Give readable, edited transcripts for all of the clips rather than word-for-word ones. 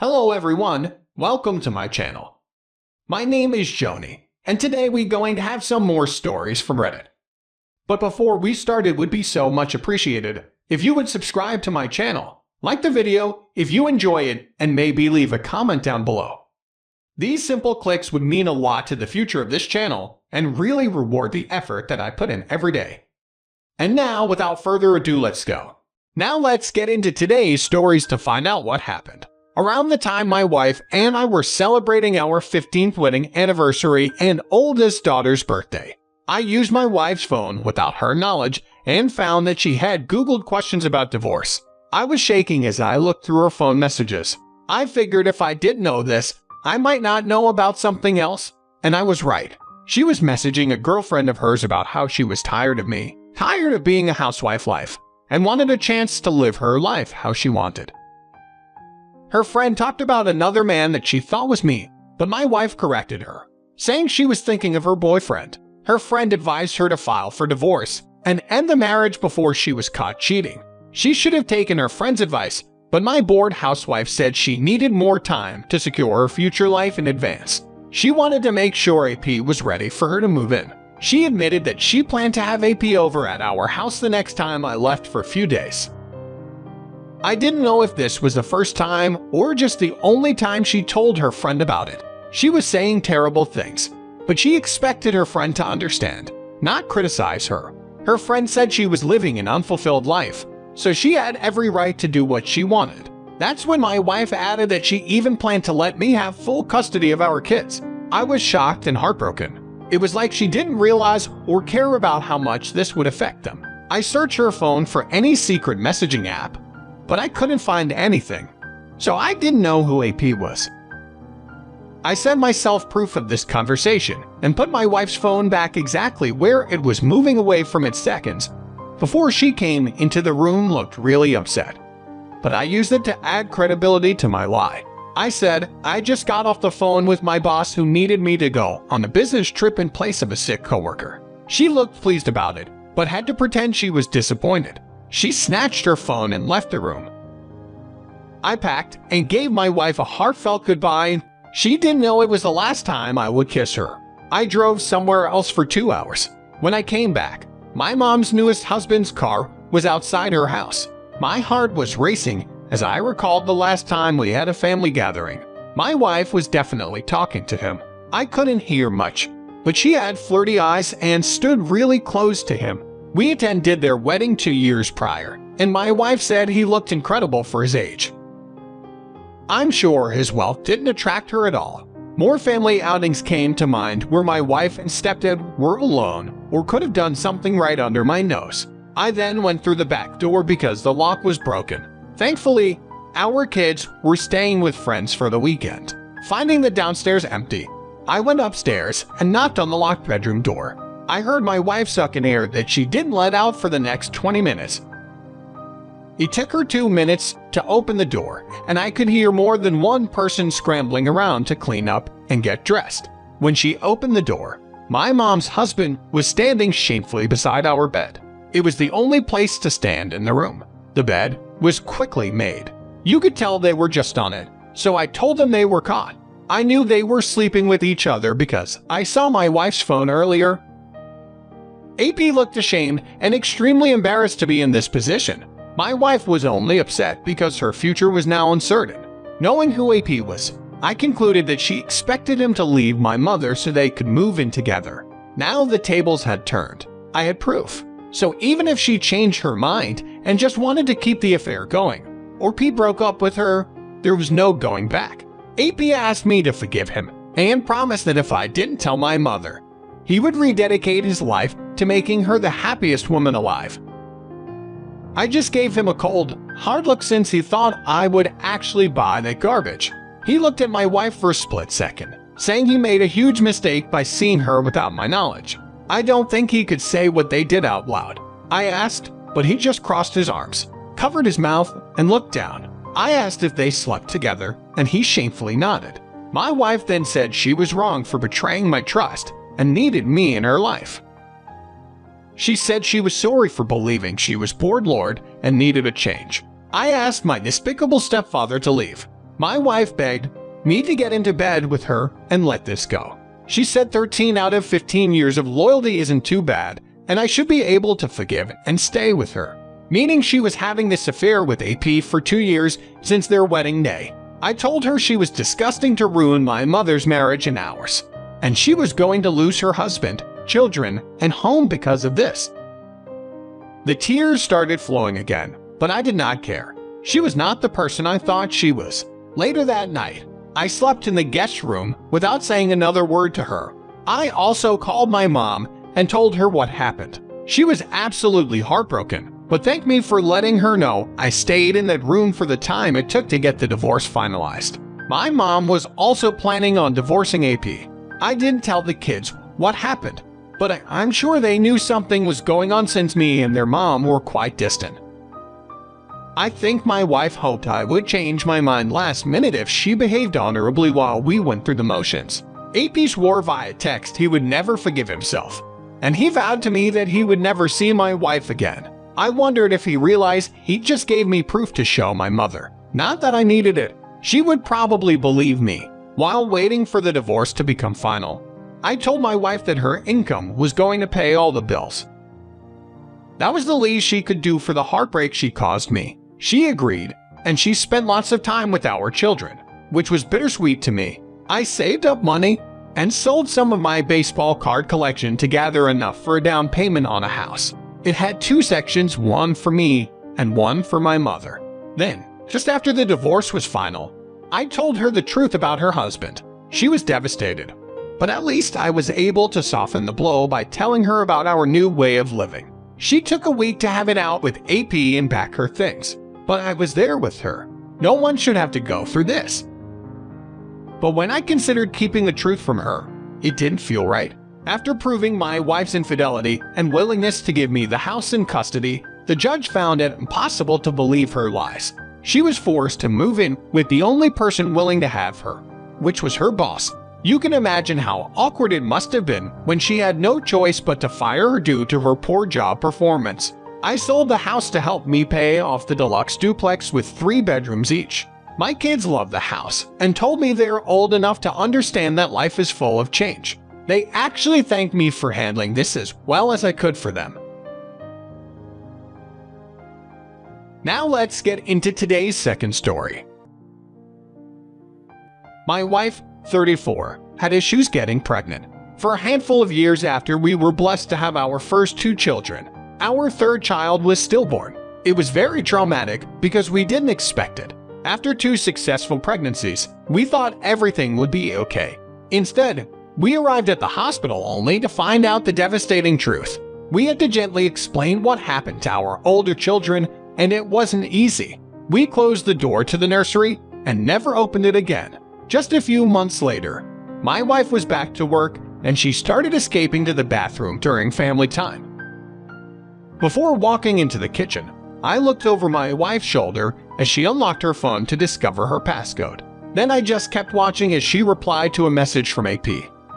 Hello everyone, welcome to my channel. My name is Xony, and today we're going to have some more stories from Reddit. But before we start, it would be so much appreciated if you would subscribe to my channel, like the video if you enjoy it, and maybe leave a comment down below. These simple clicks would mean a lot to the future of this channel and really reward the effort that I put in every day. And now, without further ado, let's go. Now let's get into today's stories to find out what happened. Around the time my wife and I were celebrating our 15th wedding anniversary and oldest daughter's birthday, I used my wife's phone without her knowledge and found that she had Googled questions about divorce. I was shaking as I looked through her phone messages. I figured if I didn't know this, I might not know about something else, and I was right. She was messaging a girlfriend of hers about how she was tired of me, tired of being a housewife life, and wanted a chance to live her life how she wanted. Her friend talked about another man that she thought was me, but my wife corrected her, saying she was thinking of her boyfriend. Her friend advised her to file for divorce and end the marriage before she was caught cheating. She should have taken her friend's advice, but my bored housewife said she needed more time to secure her future life in advance. She wanted to make sure AP was ready for her to move in. She admitted that she planned to have AP over at our house the next time I left for a few days. I didn't know if this was the first time or just the only time she told her friend about it. She was saying terrible things, but she expected her friend to understand, not criticize her. Her friend said she was living an unfulfilled life, so she had every right to do what she wanted. That's when my wife added that she even planned to let me have full custody of our kids. I was shocked and heartbroken. It was like she didn't realize or care about how much this would affect them. I searched her phone for any secret messaging app, but I couldn't find anything, so I didn't know who AP was. I sent myself proof of this conversation and put my wife's phone back exactly where it was, moving away from it seconds before she came into the room. Looked really upset, but I used it to add credibility to my lie. I said I just got off the phone with my boss who needed me to go on a business trip in place of a sick coworker. She looked pleased about it, but had to pretend she was disappointed. She snatched her phone and left the room. I packed and gave my wife a heartfelt goodbye. She didn't know it was the last time I would kiss her. I drove somewhere else for 2 hours. When I came back, my mom's newest husband's car was outside her house. My heart was racing as I recalled the last time we had a family gathering. My wife was definitely talking to him. I couldn't hear much, but she had flirty eyes and stood really close to him. We attended their wedding 2 years prior, and my wife said he looked incredible for his age. I'm sure his wealth didn't attract her at all. More family outings came to mind where my wife and stepdad were alone or could have done something right under my nose. I then went through the back door because the lock was broken. Thankfully, our kids were staying with friends for the weekend. Finding the downstairs empty, I went upstairs and knocked on the locked bedroom door. I heard my wife suck in air that she didn't let out for the next 20 minutes. It took her 2 minutes to open the door, and I could hear more than one person scrambling around to clean up and get dressed. When she opened the door, my mom's husband was standing shamefully beside our bed. It was the only place to stand in the room. The bed was quickly made. You could tell they were just on it, so I told them they were caught. I knew they were sleeping with each other because I saw my wife's phone earlier. AP looked ashamed and extremely embarrassed to be in this position. My wife was only upset because her future was now uncertain. Knowing who AP was, I concluded that she expected him to leave my mother so they could move in together. Now the tables had turned. I had proof. So even if she changed her mind and just wanted to keep the affair going, or P broke up with her, there was no going back. AP asked me to forgive him and promised that if I didn't tell my mother, he would rededicate his life to making her the happiest woman alive. I just gave him a cold, hard look since he thought I would actually buy that garbage. He looked at my wife for a split second, saying he made a huge mistake by seeing her without my knowledge. I don't think he could say what they did out loud. I asked, but he just crossed his arms, covered his mouth, and looked down. I asked if they slept together, and he shamefully nodded. My wife then said she was wrong for betraying my trust and needed me in her life. She said she was sorry for believing she was bored Lord and needed a change. I asked my despicable stepfather to leave. My wife begged me to get into bed with her and let this go. She said 13 out of 15 years of loyalty isn't too bad, and I should be able to forgive and stay with her. Meaning she was having this affair with AP for 2 years since their wedding day. I told her she was disgusting to ruin my mother's marriage and ours, and she was going to lose her husband, children, and home because of this. The tears started flowing again, but I did not care. She was not the person I thought she was. Later that night, I slept in the guest room without saying another word to her. I also called my mom and told her what happened. She was absolutely heartbroken, but thanked me for letting her know I stayed in that room for the time it took to get the divorce finalized. My mom was also planning on divorcing AP. I didn't tell the kids what happened, but I'm sure they knew something was going on since me and their mom were quite distant. I think my wife hoped I would change my mind last minute if she behaved honorably while we went through the motions. AP swore via text he would never forgive himself, and he vowed to me that he would never see my wife again. I wondered if he realized he just gave me proof to show my mother. Not that I needed it. She would probably believe me. While waiting for the divorce to become final, I told my wife that her income was going to pay all the bills. That was the least she could do for the heartbreak she caused me. She agreed, and she spent lots of time with our children, which was bittersweet to me. I saved up money and sold some of my baseball card collection to gather enough for a down payment on a house. It had 2 sections, one for me and one for my mother. Then, just after the divorce was final, I told her the truth about her husband. She was devastated, but at least I was able to soften the blow by telling her about our new way of living. She took a week to have it out with AP and pack her things, but I was there with her. No one should have to go through this. But when I considered keeping the truth from her, it didn't feel right. After proving my wife's infidelity and willingness to give me the house in custody, the judge found it impossible to believe her lies. She was forced to move in with the only person willing to have her, which was her boss. You can imagine how awkward it must have been when she had no choice but to fire her due to her poor job performance. I sold the house to help me pay off the deluxe duplex with 3 bedrooms each. My kids love the house and told me they are old enough to understand that life is full of change. They actually thanked me for handling this as well as I could for them. Now let's get into today's second story. My wife, 34, had issues getting pregnant. For a handful of years after we were blessed to have our first 2 children, our third child was stillborn. It was very traumatic because we didn't expect it. After 2 successful pregnancies, we thought everything would be okay. Instead, we arrived at the hospital only to find out the devastating truth. We had to gently explain what happened to our older children, and it wasn't easy. We closed the door to the nursery and never opened it again. Just a few months later, my wife was back to work and she started escaping to the bathroom during family time. Before walking into the kitchen, I looked over my wife's shoulder as she unlocked her phone to discover her passcode. Then I just kept watching as she replied to a message from AP.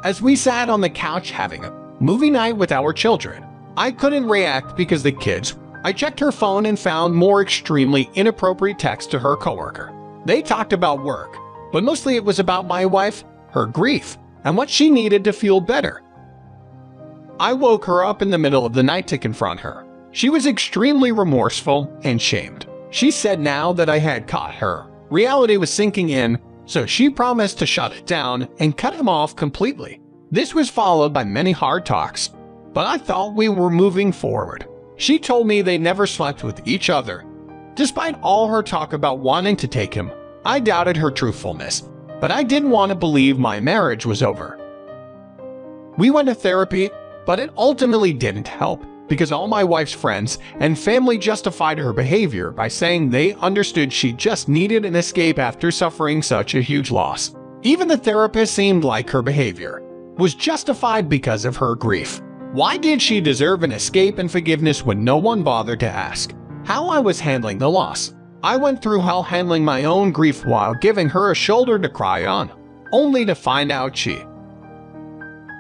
As we sat on the couch having a movie night with our children, I couldn't react because the kids. I checked her phone and found more extremely inappropriate texts to her coworker. They talked about work, but mostly it was about my wife, her grief, and what she needed to feel better. I woke her up in the middle of the night to confront her. She was extremely remorseful and shamed. She said now that I had caught her, reality was sinking in, so she promised to shut it down and cut him off completely. This was followed by many hard talks, but I thought we were moving forward. She told me they never slept with each other. Despite all her talk about wanting to take him, I doubted her truthfulness, but I didn't want to believe my marriage was over. We went to therapy, but it ultimately didn't help because all my wife's friends and family justified her behavior by saying they understood she just needed an escape after suffering such a huge loss. Even the therapist seemed like her behavior was justified because of her grief. Why did she deserve an escape and forgiveness when no one bothered to ask how I was handling the loss? I went through hell handling my own grief while giving her a shoulder to cry on, only to find out she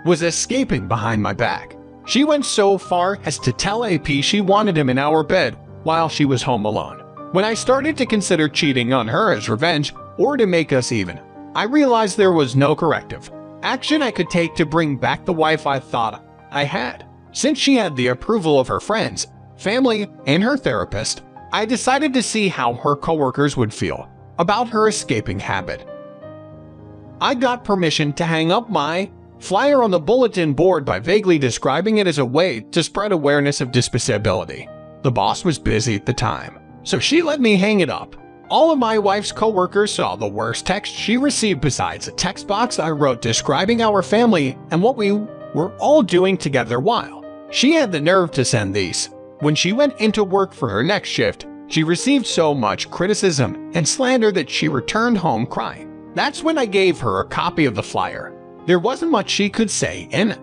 was escaping behind my back. She went so far as to tell AP she wanted him in our bed while she was home alone. When I started to consider cheating on her as revenge, or to make us even. I realized there was no corrective action I could take to bring back the wife I thought I had. Since she had the approval of her friends, family, and her therapist, I decided to see how her coworkers would feel about her escaping habit. I got permission to hang up my flyer on the bulletin board by vaguely describing it as a way to spread awareness of disability. The boss was busy at the time, so she let me hang it up. All of my wife's coworkers saw the worst text she received besides a text box I wrote describing our family and what we were all doing together while she had the nerve to send these. When she went into work for her next shift, she received so much criticism and slander that she returned home crying. That's when I gave her a copy of the flyer. There wasn't much she could say in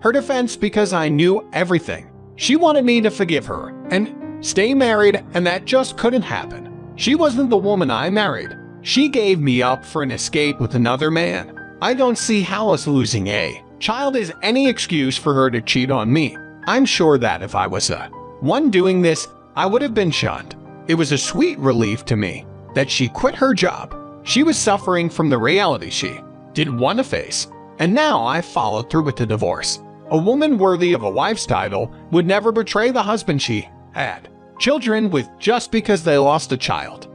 her defense because I knew everything. She wanted me to forgive her and stay married, and that just couldn't happen. She wasn't the woman I married. She gave me up for an escape with another man. I don't see how us losing a child is any excuse for her to cheat on me. I'm sure that if I was the one doing this, I would have been shunned. It was a sweet relief to me that she quit her job. She was suffering from the reality she didn't want to face, and now I followed through with the divorce. A woman worthy of a wife's title would never betray the husband she had children with just because they lost a child.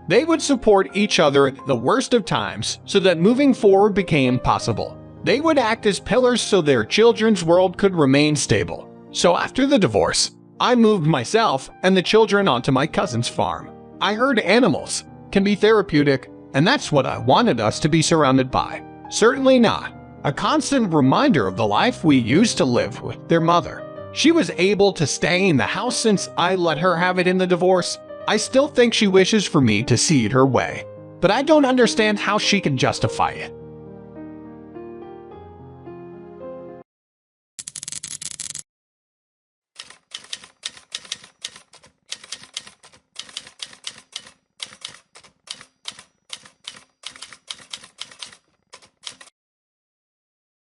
They would support each other at the worst of times so that moving forward became possible. They would act as pillars so their children's world could remain stable. So after the divorce, I moved myself and the children onto my cousin's farm. I heard animals can be therapeutic, and that's what I wanted us to be surrounded by. Certainly not a constant reminder of the life we used to live with their mother. She was able to stay in the house since I let her have it in the divorce. I still think she wishes for me to see it her way, but I don't understand how she can justify it.